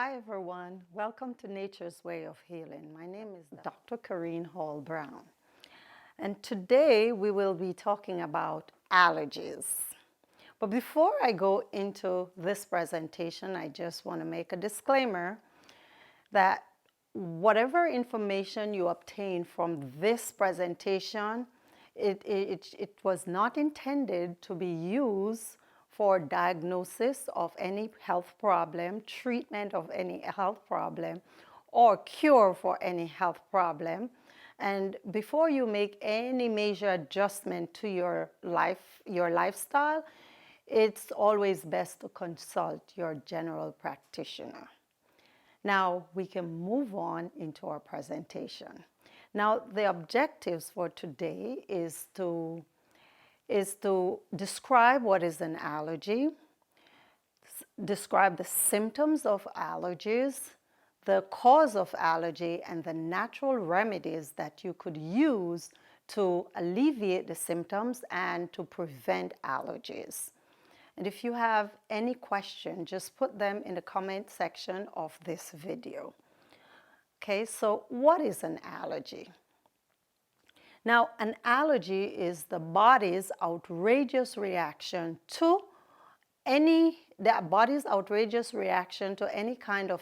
Hi everyone, welcome to Nature's Way of Healing. My name is Dr. Corrine Hall Brown, and today we will be talking about allergies. But before I go into this presentation, I just want to make a disclaimer that whatever information you obtain from this presentation, it was not intended to be used for diagnosis of any health problem, treatment of any health problem, or cure for any health problem. And before you make any major adjustment to your lifestyle, it's always best to consult your general practitioner. Now we can move on into our presentation. Now the objectives for today is to describe what is an allergy, describe the symptoms of allergies, the cause of allergy, and the natural remedies that you could use to alleviate the symptoms and to prevent allergies. And if you have any question, just put them in the comment section of this video. Okay, so what is an allergy? Now, an allergy is the body's outrageous reaction to any kind of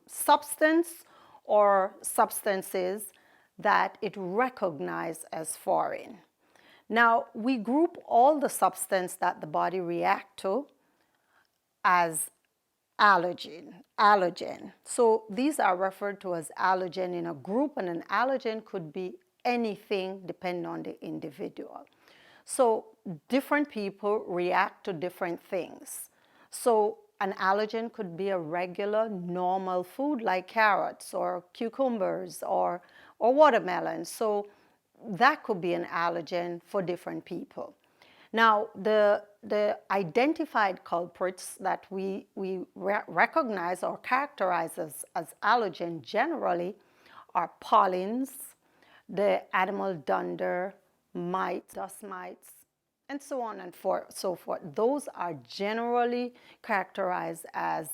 substance or substances that it recognizes as foreign. Now, we group all the substance that the body reacts to as allergen. So these are referred to as allergen in a group, and an allergen could be anything depending on the individual. So different people react to different things. So an allergen could be a regular, normal food like carrots or cucumbers or watermelon. So that could be an allergen for different people. Now, the identified culprits that we recognize or characterize as allergen generally are pollens, the animal dunder, mites, dust mites, and so on and so forth. Those are generally characterized as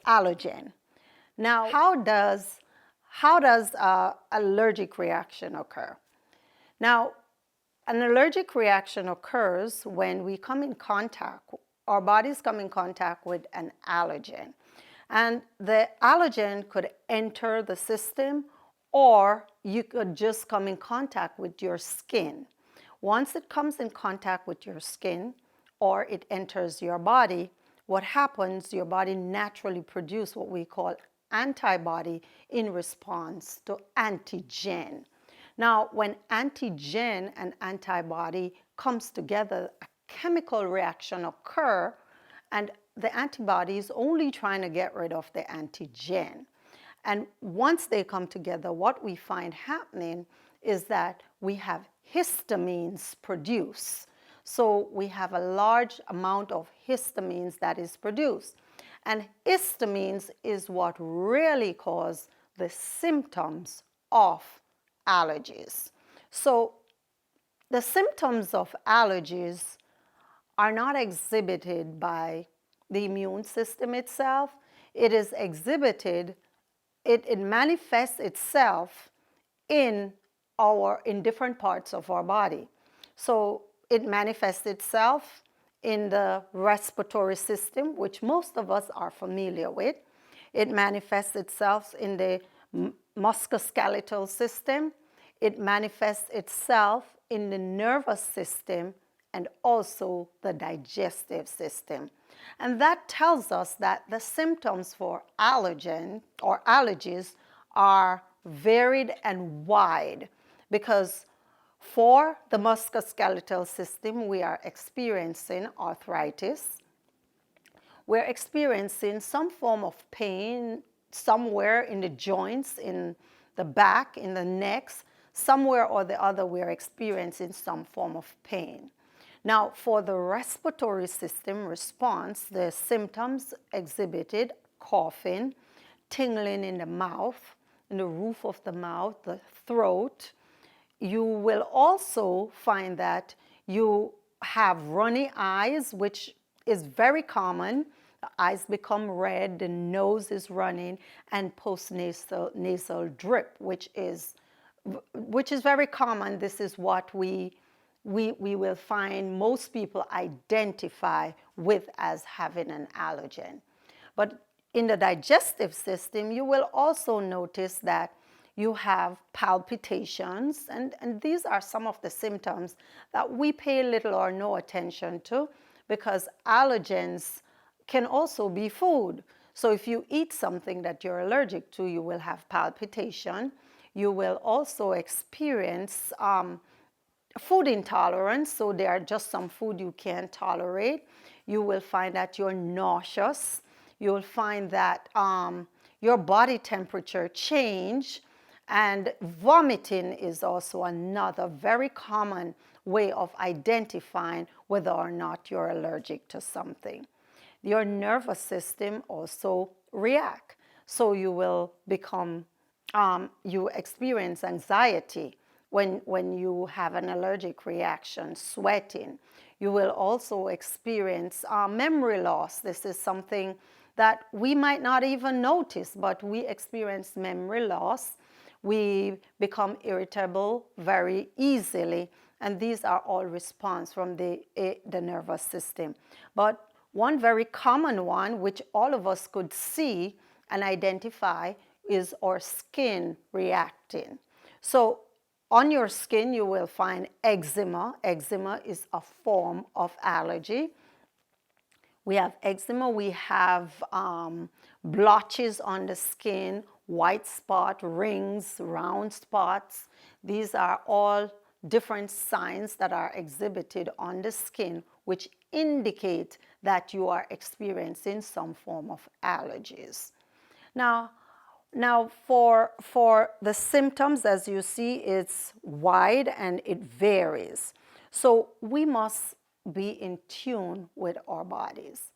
allergen. Now, how does allergic reaction occur? Now, an allergic reaction occurs when we come in contact, our bodies come in contact with an allergen. And the allergen could enter the system, or you could just come in contact with your skin. Once it comes in contact with your skin or it enters your body, what happens, your body naturally produces what we call antibody in response to antigen. Now, when antigen and antibody comes together, a chemical reaction occurs, and the antibody is only trying to get rid of the antigen. And once they come together, what we find happening is that we have histamines produced. So we have a large amount of histamines that is produced. And histamines is what really cause the symptoms of allergies. So the symptoms of allergies are not exhibited by the immune system itself. It is exhibited, it manifests itself in different parts of our body. So it manifests itself in the respiratory system, which most of us are familiar with. It manifests itself in the musculoskeletal system. It manifests itself in the nervous system and also the digestive system. And that tells us that the symptoms for allergen or allergies are varied and wide, because for the musculoskeletal system, we are experiencing arthritis. We're experiencing some form of pain somewhere in the joints, in the back, in the necks. Somewhere or the other, we're experiencing some form of pain. Now, for the respiratory system response, the symptoms exhibited coughing, tingling in the mouth, in the roof of the mouth, the throat. You will also find that you have runny eyes, which is very common the eyes become red, the nose is running, and postnasal nasal drip, which is very common. This is what we will find most people identify with as having an allergen. But in the digestive system, you will also notice that you have palpitations, and these are some of the symptoms that we pay little or no attention to because allergens can also be food. So if you eat something that you're allergic to, you will have palpitation. You will also experience food intolerance, so there are just some food you can't tolerate. You will find that you're nauseous. You'll find that your body temperature change, and vomiting is also another very common way of identifying whether or not you're allergic to something. Your nervous system also react. So you will become, you experience anxiety when you have an allergic reaction, sweating. You will also experience memory loss. This is something that we might not even notice, but we experience memory loss. We become irritable very easily, and these are all response from the nervous system. But one very common one, which all of us could see and identify, is our skin reacting. So on your skin, you will find eczema. Eczema is a form of allergy. We have eczema, we have blotches on the skin, white spot, rings, round spots. These are all different signs that are exhibited on the skin, which indicate that you are experiencing some form of allergies. Now for the symptoms, as you see, it's wide and it varies. So we must be in tune with our bodies.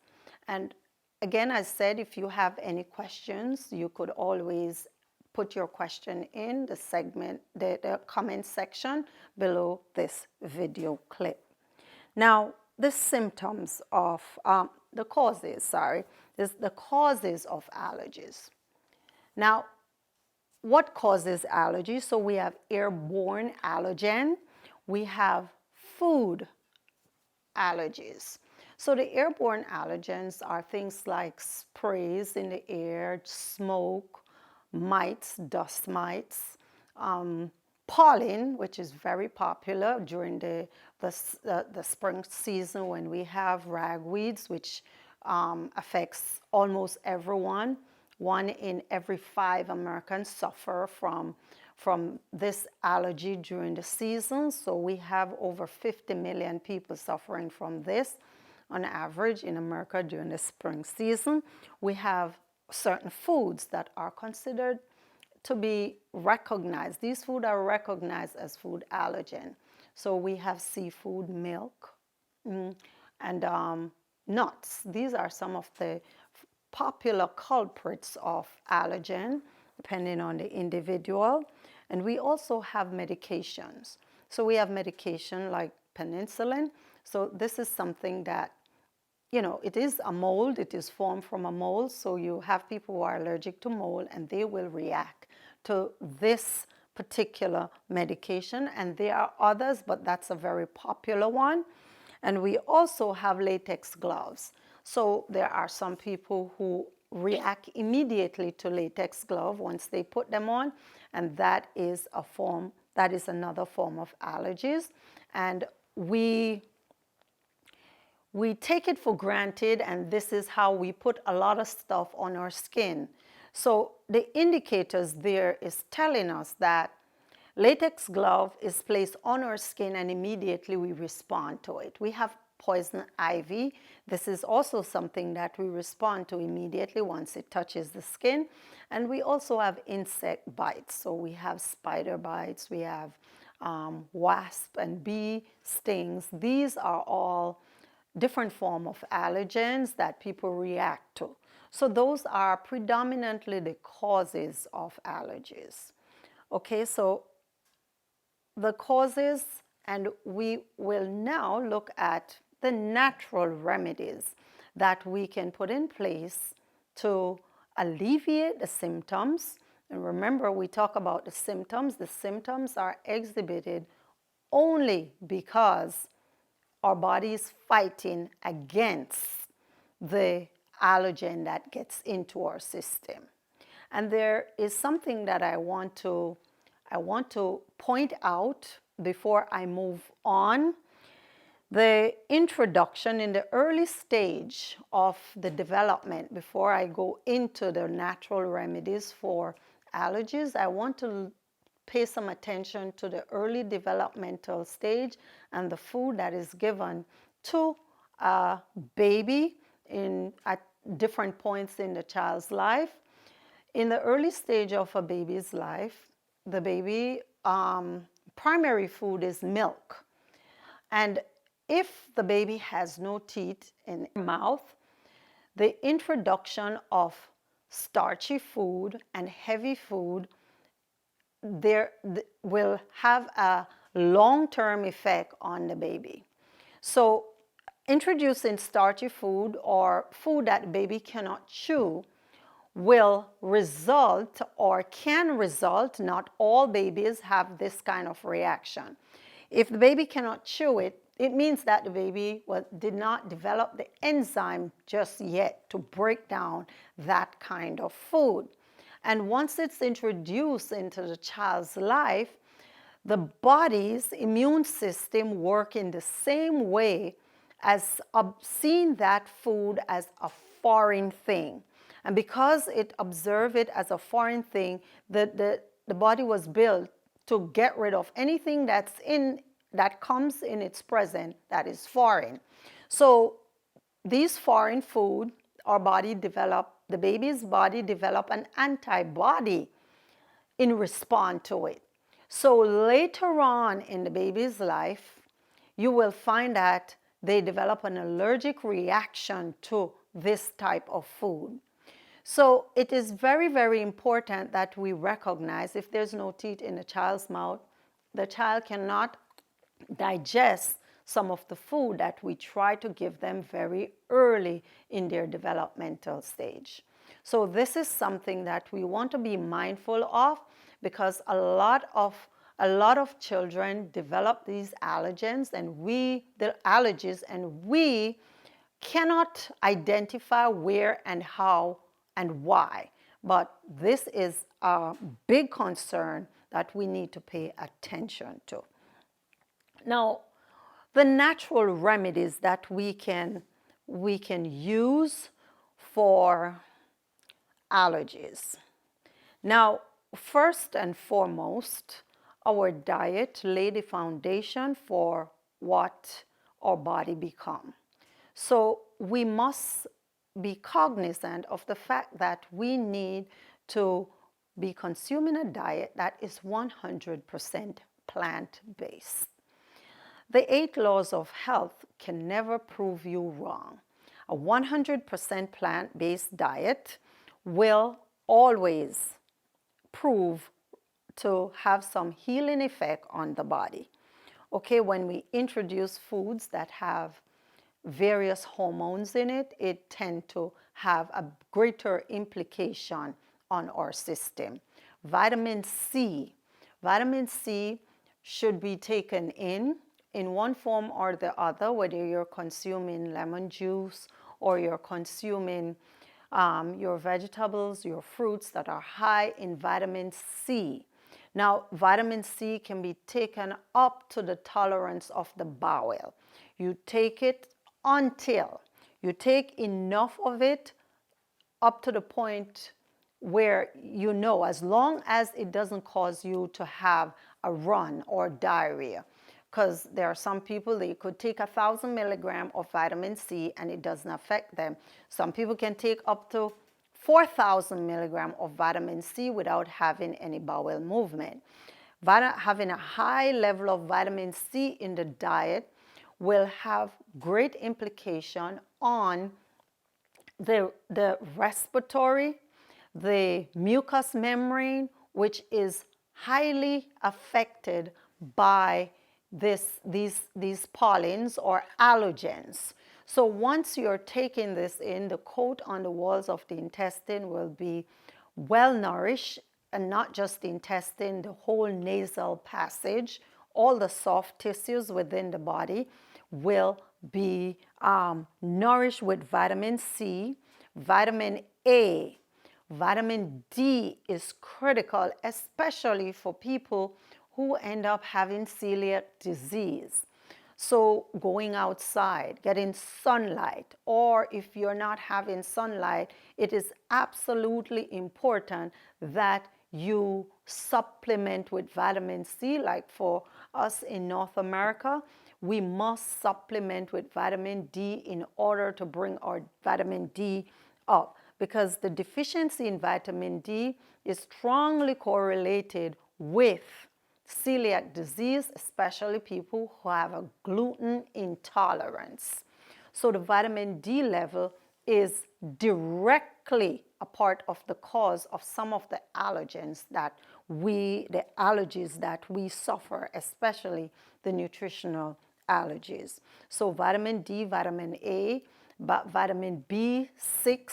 And again, I said, if you have any questions, you could always put your question in the segment, the comment section below this video clip. Now, the symptoms of, the causes of allergies. Now, what causes allergies? So we have airborne allergen, we have food allergies. So the airborne allergens are things like sprays in the air, smoke, mites, dust mites, pollen, which is very popular during the spring season when we have ragweeds, which affects almost everyone. 1 in every 5 Americans suffer from this allergy during the season. So we have over 50 million people suffering from this on average in America during the spring season. We have certain foods that are considered to be recognized. These foods are recognized as food allergen. So we have seafood, milk, and nuts. These are some of the popular culprits of allergen, depending on the individual. And we also have medications. So we have medication like penicillin. So this is something that, you know, it is a mold, it is formed from a mold. So you have people who are allergic to mold and they will react to this particular medication. And there are others, but that's a very popular one. And we also have latex gloves. So there are some people who react immediately to latex glove once they put them on, and that is another form of allergies. And we take it for granted, and this is how we put a lot of stuff on our skin. So the indicators there is telling us that latex glove is placed on our skin and immediately we respond to it. We have poison ivy. This is also something that we respond to immediately once it touches the skin. And we also have insect bites. So we have spider bites, we have wasp and bee stings. These are all different forms of allergens that people react to. So those are predominantly the causes of allergies. Okay, so the causes, and we will now look at the natural remedies that we can put in place to alleviate the symptoms. And remember, we talk about the symptoms. The symptoms are exhibited only because our body is fighting against the allergen that gets into our system. And there is something that I want to point out before I move on. The introduction in the early stage of the development, before I go into the natural remedies for allergies, I want to pay some attention to the early developmental stage and the food that is given to a baby at different points in the child's life. In the early stage of a baby's life, the baby primary food is milk. And if the baby has no teeth in their mouth, the introduction of starchy food and heavy food will have a long-term effect on the baby. So introducing starchy food or food that baby cannot chew will result or can result, not all babies have this kind of reaction. If the baby cannot chew it, it means that the baby did not develop the enzyme just yet to break down that kind of food. And once it's introduced into the child's life, the body's immune system works in the same way as seeing that food as a foreign thing. And because it observed it as a foreign thing, the body was built to get rid of anything that comes in its presence that is foreign. So these foreign food, the baby's body develop an antibody in response to it. So later on in the baby's life, you will find that they develop an allergic reaction to this type of food. So it is very, very important that we recognize if there's no teeth in the child's mouth, the child cannot digest some of the food that we try to give them very early in their developmental stage. So this is something that we want to be mindful of, because a lot of children develop these allergens and allergies, and we cannot identify where and how and why. But this is a big concern that we need to pay attention to. Now, the natural remedies that we can use for allergies. Now, first and foremost, our diet lay the foundation for what our body become. So we must be cognizant of the fact that we need to be consuming a diet that is 100% plant-based. The 8 laws of health can never prove you wrong. A 100% plant-based diet will always prove to have some healing effect on the body. Okay, when we introduce foods that have various hormones in it, it tends to have a greater implication on our system. Vitamin C should be taken in one form or the other, whether you're consuming lemon juice or you're consuming your vegetables, your fruits that are high in vitamin C. Now, vitamin C can be taken up to the tolerance of the bowel. You take it until you take enough of it up to the point where you know, as long as it doesn't cause you to have a run or diarrhea. Because there are some people that could take 1,000 milligrams of vitamin C and it doesn't affect them. Some people can take up to 4,000 milligrams of vitamin C without having any bowel movement. Having a high level of vitamin C in the diet will have great implication on the respiratory, the mucous membrane, which is highly affected by these pollens or allergens. So once you're taking this in, the coat on the walls of the intestine will be well nourished, and not just the intestine, the whole nasal passage, all the soft tissues within the body will be nourished with vitamin C, vitamin A. Vitamin D is critical, especially for people who end up having celiac disease. So going outside, getting sunlight, or if you're not having sunlight, it is absolutely important that you supplement with vitamin C. Like for us in North America, we must supplement with vitamin D in order to bring our vitamin D up, because the deficiency in vitamin D is strongly correlated with celiac disease, especially people who have a gluten intolerance. So the vitamin D level is directly a part of the cause of some of the allergens that the allergies that we suffer, especially the nutritional allergies. So vitamin D, vitamin A, but vitamin B6,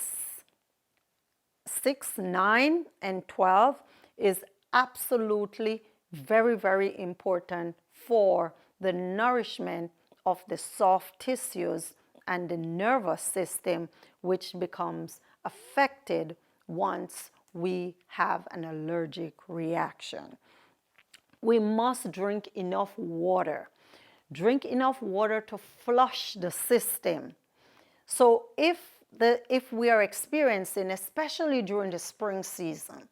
9, and 12 is absolutely very, very important for the nourishment of the soft tissues and the nervous system, which becomes affected once we have an allergic reaction. We must drink enough water. Drink enough water to flush the system. So if we are experiencing, especially during the spring season,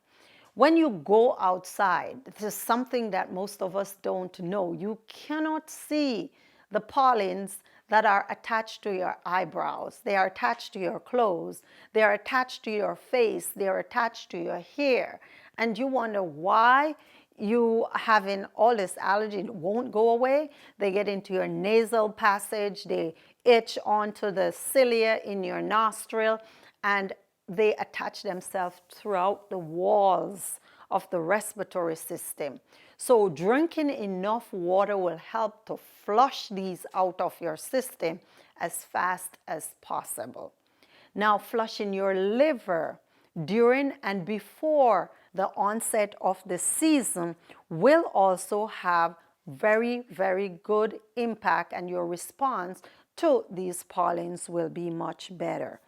when you go outside, this is something that most of us don't know. You cannot see the pollens that are attached to your eyebrows. They are attached to your clothes. They are attached to your face. They are attached to your hair. And you wonder why you having all this allergy won't go away. They get into your nasal passage. They itch onto the cilia in your nostril, and they attach themselves throughout the walls of the respiratory system. So drinking enough water will help to flush these out of your system as fast as possible. Now, flushing your liver during and before the onset of the season will also have very, very good impact, and your response to these pollens will be much better.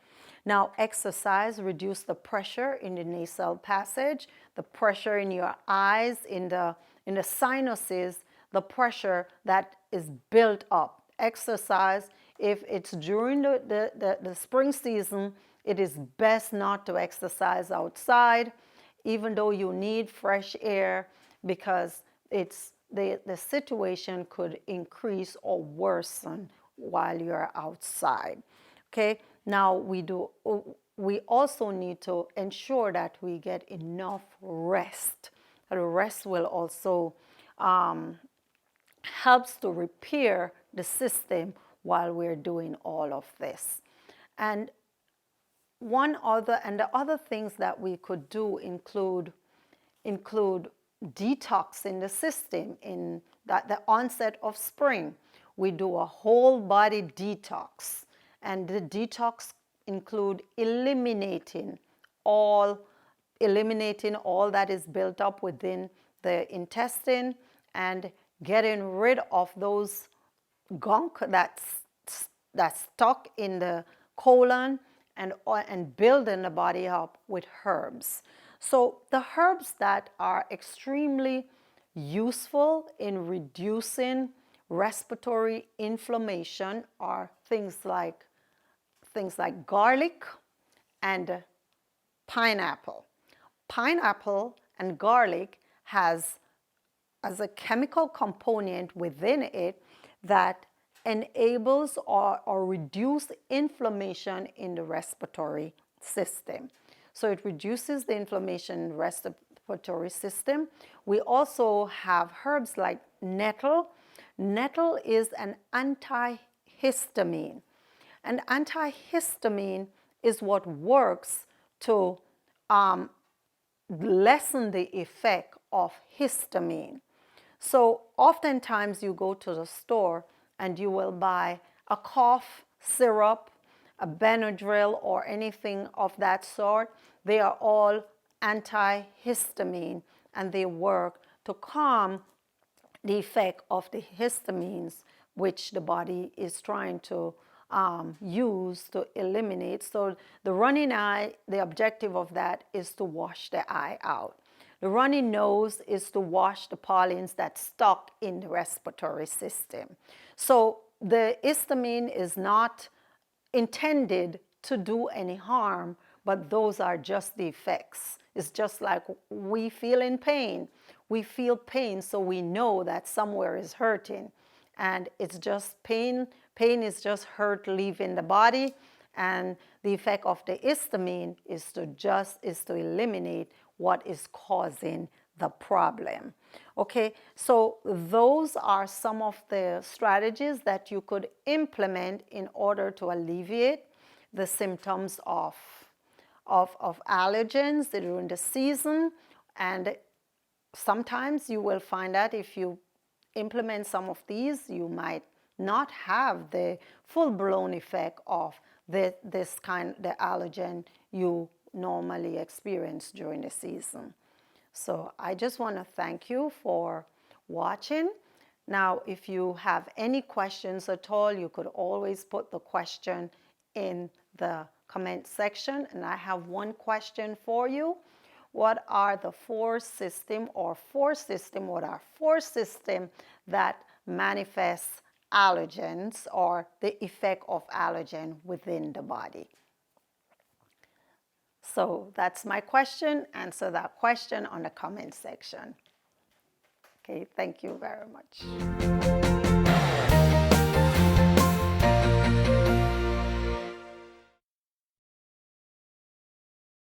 Now, exercise reduce the pressure in the nasal passage, the pressure in your eyes, in the sinuses, the pressure that is built up. Exercise, if it's during the spring season, it is best not to exercise outside, even though you need fresh air, because the situation could increase or worsen while you're outside. Okay, now we also need to ensure that we get enough rest. The rest will also helps to repair the system while we're doing all of this. And the other things that we could do include detoxing the system. In the onset of spring, we do a whole body detox, and the detox include eliminating all that is built up within the intestine and getting rid of those gunk that's stuck in the colon, and building the body up with herbs. So the herbs that are extremely useful in reducing respiratory inflammation are things like garlic and pineapple. Pineapple and garlic has as a chemical component within it that enables or reduce inflammation in the respiratory system. So it reduces the inflammation in the respiratory system. We also have herbs like nettle. Nettle is an antihistamine. And antihistamine is what works to lessen the effect of histamine. So oftentimes you go to the store and you will buy a cough syrup, a Benadryl, or anything of that sort, they are all antihistamine, and they work to calm the effect of the histamines, which the body is trying to use to eliminate. So the running eye, the objective of that is to wash the eye out. The runny nose is to wash the pollens that's stuck in the respiratory system. So the histamine is not intended to do any harm, but those are just the effects. It's just like we feel in pain. We feel pain, so we know that somewhere is hurting. And it's just pain. Pain is just hurt leaving the body. And the effect of the histamine is to eliminate what is causing the problem. Okay, so those are some of the strategies that you could implement in order to alleviate the symptoms of allergens during the season. And sometimes you will find that if you implement some of these, you might not have the full-blown effect of the allergen you normally experience during the season. So I just want to thank you for watching. Now, if you have any questions at all, you could always put the question in the comment section. And I have one question for you. What are four systems that manifest allergens or the effect of allergen within the body? So that's my question. Answer that question on the comment section. Okay, thank you very much.